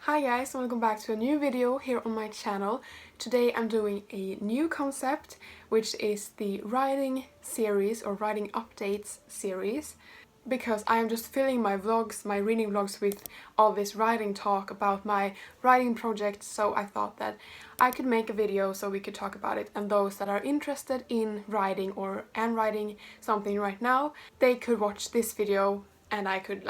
Hi guys, welcome back to a new video here on my channel. Today I'm doing a new concept, which is the writing series or writing updates series, because I am just filling my vlogs, my reading vlogs, with all this writing talk about my writing project, so I thought that I could make a video so we could talk about it, and those that are interested in writing or am writing something right now, they could watch this video and I could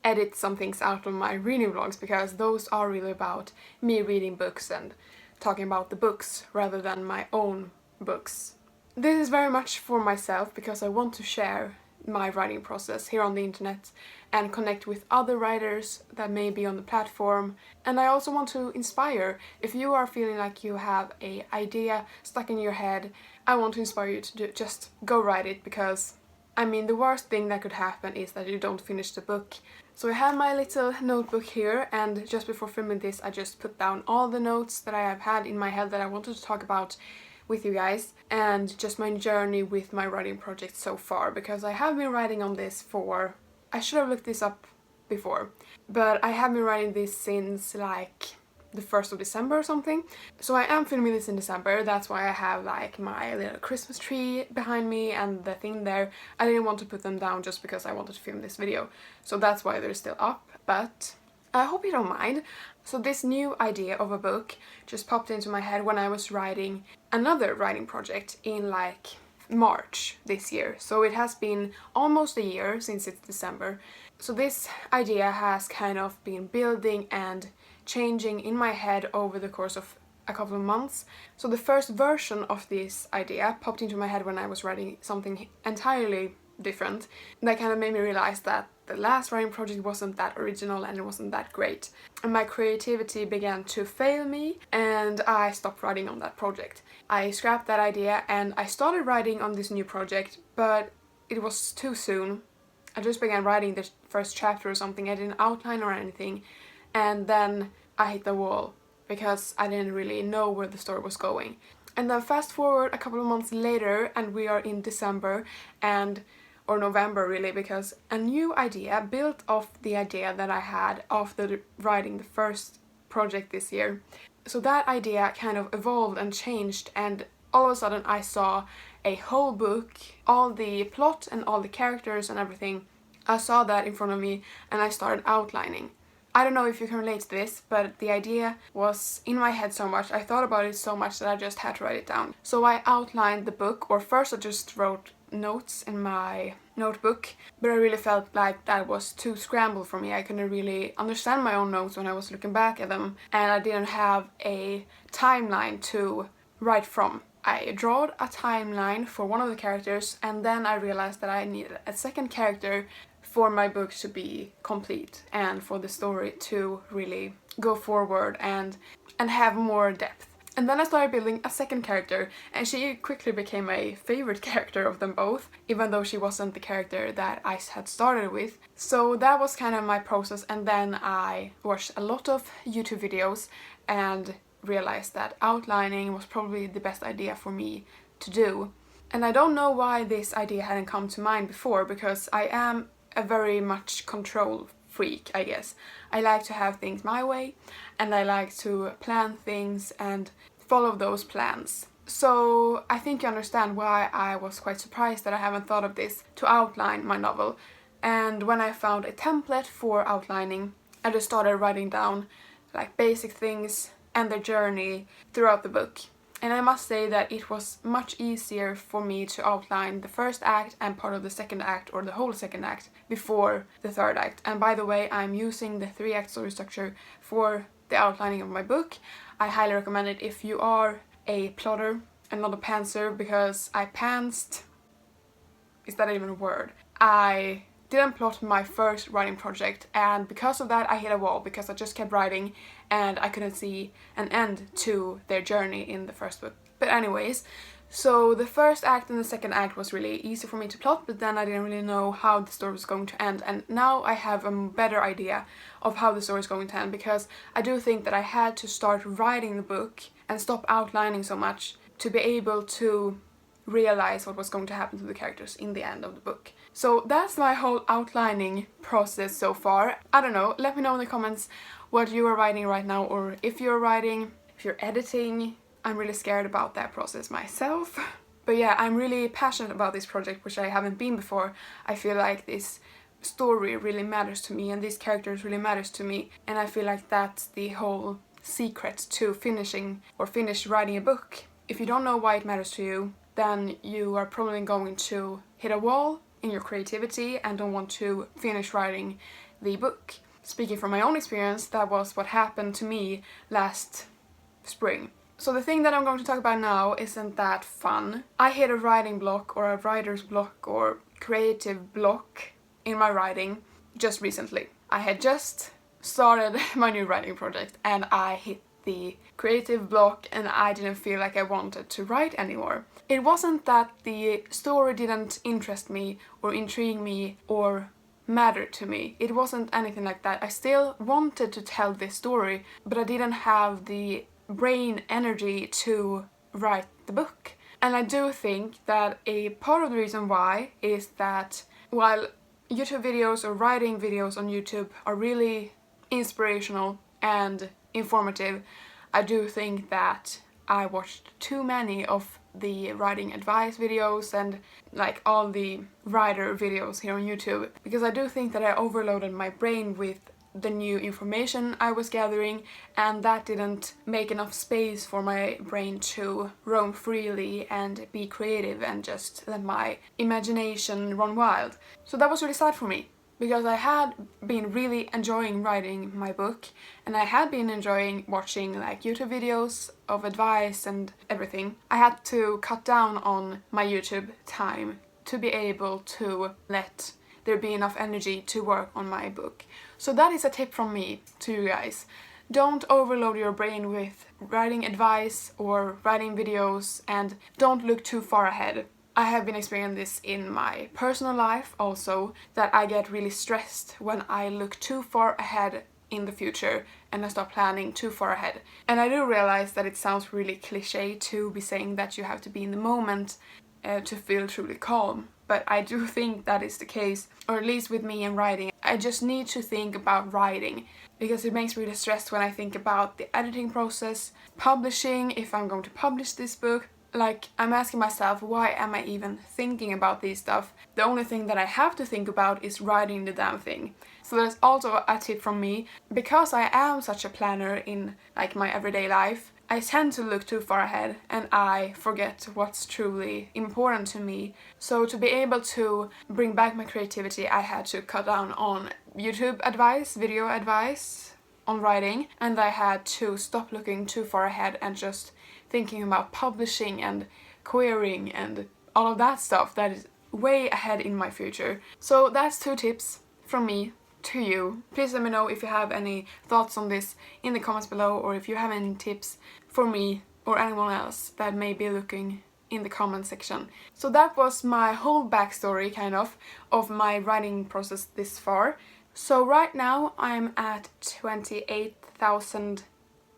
edit some things out of my reading vlogs, because those are really about me reading books and talking about the books rather than my own books. This is very much for myself because I want to share my writing process here on the internet and connect with other writers that may be on the platform, and I also want to inspire. If you are feeling like you have an idea stuck in your head, I want to inspire you to just go write it, because I mean, the worst thing that could happen is that you don't finish the book. So I have my little notebook here, and just before filming this I just put down all the notes that I have had in my head that I wanted to talk about with you guys, and just my journey with my writing project so far, because I have been writing on this for... I should have looked this up before, but I have been writing this since the 1st of December or something. So I am filming this in December, that's why I have my little Christmas tree behind me and the thing there. I didn't want to put them down just because I wanted to film this video, so that's why they're still up, but I hope you don't mind. So this new idea of a book just popped into my head when I was writing another writing project in March this year. So it has been almost a year since it's December. So this idea has kind of been building and changing in my head over the course of a couple of months. So the first version of this idea popped into my head when I was writing something entirely different. That kind of made me realize that the last writing project wasn't that original and it wasn't that great. And my creativity began to fail me, and I stopped writing on that project. I scrapped that idea and I started writing on this new project, but it was too soon. I just began writing the first chapter or something, I didn't outline or anything, and then I hit the wall because I didn't really know where the story was going. And then fast forward a couple of months later and we are in December or November really, because a new idea built off the idea that I had after writing the first project this year. So that idea kind of evolved and changed, and all of a sudden I saw a whole book, all the plot and all the characters and everything. I saw that in front of me and I started outlining. I don't know if you can relate to this, but the idea was in my head so much, I thought about it so much that I just had to write it down. So I outlined the book, or first I just wrote notes in my notebook, but I really felt like that was too scrambled for me. I couldn't really understand my own notes when I was looking back at them, and I didn't have a timeline to write from. I drew a timeline for one of the characters, and then I realized that I needed a second character for my book to be complete and for the story to really go forward and have more depth. And then I started building a second character, and she quickly became a favorite character of them both, even though she wasn't the character that I had started with. So that was kind of my process, and then I watched a lot of YouTube videos and realized that outlining was probably the best idea for me to do. And I don't know why this idea hadn't come to mind before, because I am a very much control freak, I guess. I like to have things my way, and I like to plan things and follow those plans. So I think you understand why I was quite surprised that I haven't thought of this to outline my novel. And when I found a template for outlining, I just started writing down basic things and their journey throughout the book. And I must say that it was much easier for me to outline the first act and part of the second act, or the whole second act, before the third act. And by the way, I'm using the 3-act story structure for the outlining of my book. I highly recommend it if you are a plotter and not a pantser, because I pantsed... is that even a word? I didn't plot my first writing project, and because of that I hit a wall, because I just kept writing and I couldn't see an end to their journey in the first book. But anyways, so the first act and the second act was really easy for me to plot, but then I didn't really know how the story was going to end, and now I have a better idea of how the story is going to end, because I do think that I had to start writing the book and stop outlining so much to be able to realize what was going to happen to the characters in the end of the book. So that's my whole outlining process so far. I don't know, let me know in the comments what you are writing right now, or if you're writing, if you're editing. I'm really scared about that process myself. But yeah, I'm really passionate about this project, which I haven't been before. I feel like this story really matters to me and these characters really matters to me, and I feel like that's the whole secret to finish writing a book. If you don't know why it matters to you, then you are probably going to hit a wall in your creativity and don't want to finish writing the book. Speaking from my own experience, that was what happened to me last spring. So the thing that I'm going to talk about now isn't that fun. I hit a writing block or a writer's block or creative block in my writing just recently. I had just started my new writing project and I hit the creative block and I didn't feel like I wanted to write anymore. It wasn't that the story didn't interest me or intrigue me or matter to me. It wasn't anything like that. I still wanted to tell this story, but I didn't have the brain energy to write the book. And I do think that a part of the reason why is that while YouTube videos or writing videos on YouTube are really inspirational and informative, I do think that I watched too many of the writing advice videos and like all the writer videos here on YouTube, because I do think that I overloaded my brain with the new information I was gathering, and that didn't make enough space for my brain to roam freely and be creative and just let my imagination run wild. So that was really sad for me, because I had been really enjoying writing my book and I had been enjoying watching like YouTube videos of advice and everything. I had to cut down on my YouTube time to be able to let there be enough energy to work on my book. So that is a tip from me to you guys. Don't overload your brain with writing advice or writing videos, and don't look too far ahead. I have been experiencing this in my personal life also, that I get really stressed when I look too far ahead in the future and I start planning too far ahead. And I do realize that it sounds really cliche to be saying that you have to be in the moment to feel truly calm. But I do think that is the case, or at least with me and writing. I just need to think about writing, because it makes me really stressed when I think about the editing process, publishing, if I'm going to publish this book. Like, I'm asking myself, why am I even thinking about these stuff? The only thing that I have to think about is writing the damn thing. So that's also a tip from me. Because I am such a planner in like my everyday life, I tend to look too far ahead and I forget what's truly important to me. So to be able to bring back my creativity, I had to cut down on YouTube advice, video advice on writing, and I had to stop looking too far ahead and just thinking about publishing and querying and all of that stuff that is way ahead in my future. So that's 2 tips from me to you. Please let me know if you have any thoughts on this in the comments below, or if you have any tips for me or anyone else that may be looking in the comment section. So that was my whole backstory kind of my writing process this far. So right now I'm at 28,000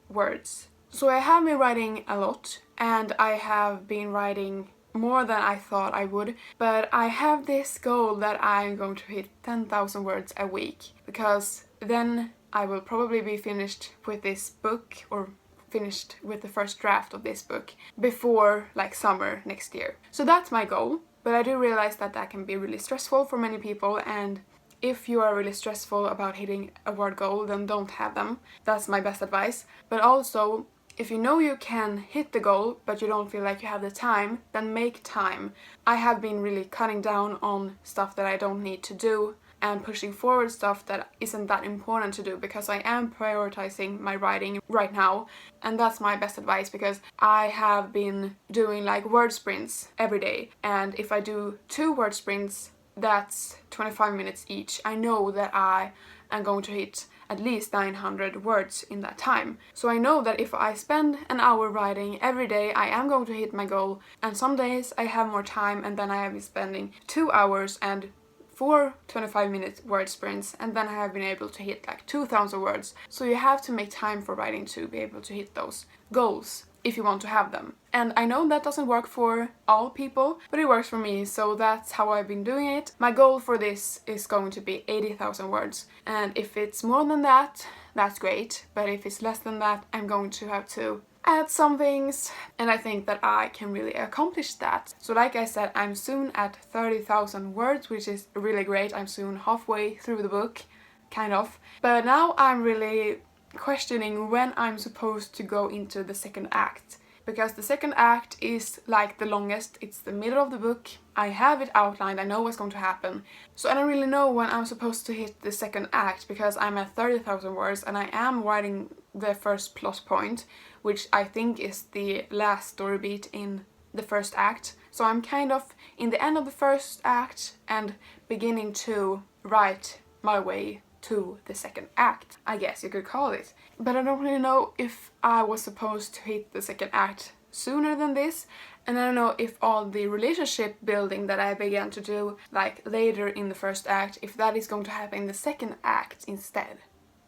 words. So I have been writing a lot, and I have been writing more than I thought I would, but I have this goal that I'm going to hit 10,000 words a week, because then I will probably be finished with this book, or finished with the first draft of this book before like summer next year. So that's my goal, but I do realize that that can be really stressful for many people, and if you are really stressful about hitting a word goal, then don't have them. That's my best advice. But also, if you know you can hit the goal, but you don't feel like you have the time, then make time. I have been really cutting down on stuff that I don't need to do and pushing forward stuff that isn't that important to do, because I am prioritizing my writing right now. And that's my best advice, because I have been doing like word sprints every day. And if I do 2 word sprints, that's 25 minutes each. I know that I am going to hit at least 900 words in that time. So I know that if I spend an hour writing every day, I am going to hit my goal. And some days I have more time, and then I have been spending 2 hours and 4 25-minute word sprints, and then I have been able to hit like 2,000 words. So you have to make time for writing to be able to hit those goals. if you want to have them. And I know that doesn't work for all people, but it works for me, so that's how I've been doing it. My goal for this is going to be 80,000 words, and if it's more than that, that's great, but if it's less than that, I'm going to have to add some things, and I think that I can really accomplish that. So like I said, I'm soon at 30,000 words, which is really great. I'm soon halfway through the book, kind of. But now I'm really questioning when I'm supposed to go into the second act, because the second act is like the longest. It's the middle of the book. I have it outlined, I know what's going to happen, so I don't really know when I'm supposed to hit the second act, because I'm at 30,000 words and I am writing the first plot point, which I think is the last story beat in the first act. So I'm kind of in the end of the first act and beginning to write my way to the second act, I guess you could call it. But I don't really know if I was supposed to hit the second act sooner than this, and I don't know if all the relationship building that I began to do like later in the first act, if that is going to happen in the second act instead.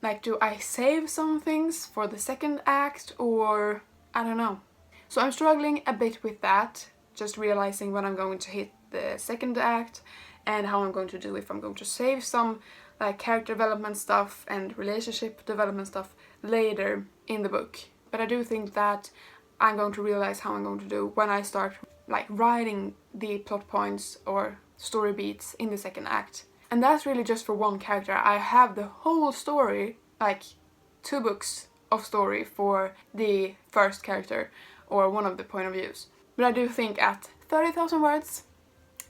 Like, do I save some things for the second act, or I don't know. So I'm struggling a bit with that, just realizing when I'm going to hit the second act and how I'm going to do, if I'm going to save some like character development stuff and relationship development stuff later in the book. But I do think that I'm going to realize how I'm going to do when I start like writing the plot points or story beats in the second act. And that's really just for one character. I have the whole story, like 2 books of story for the first character or one of the point of views. But I do think at 30,000 words,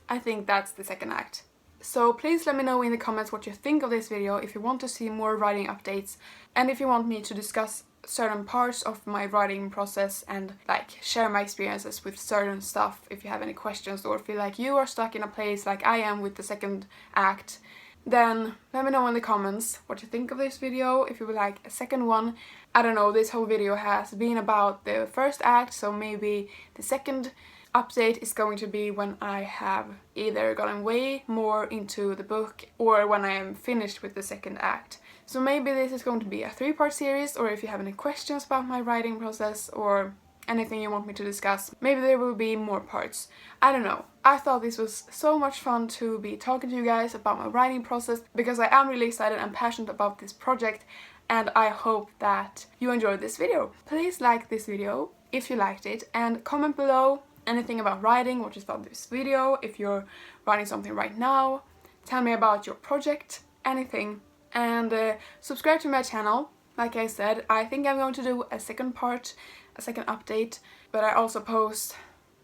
I think that's the second act. So please let me know in the comments what you think of this video, if you want to see more writing updates, and if you want me to discuss certain parts of my writing process and like share my experiences with certain stuff. If you have any questions or feel like you are stuck in a place like I am with the second act, then let me know in the comments what you think of this video, if you would like a second one. I don't know, this whole video has been about the first act, so maybe the second update is going to be when I have either gotten way more into the book or when I am finished with the second act. So maybe this is going to be a 3-part series, or if you have any questions about my writing process or anything you want me to discuss, maybe there will be more parts. I don't know. I thought this was so much fun to be talking to you guys about my writing process, because I am really excited and passionate about this project, and I hope that you enjoyed this video. Please like this video if you liked it, and comment below anything about writing, what you thought of this video, if you're writing something right now, tell me about your project, anything. And subscribe to my channel. Like I said, I think I'm going to do a second part, a second update, but I also post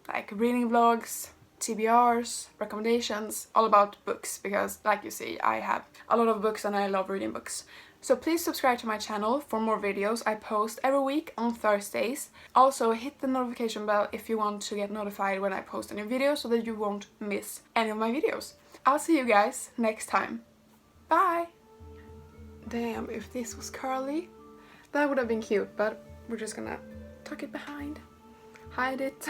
like reading vlogs, TBRs, recommendations, all about books, because like you see, I have a lot of books and I love reading books. So please subscribe to my channel for more videos. I post every week on Thursdays. Also hit the notification bell if you want to get notified when I post a new video, so that you won't miss any of my videos. I'll see you guys next time. Bye! Damn, if this was curly, that would have been cute, but we're just gonna tuck it behind, hide it.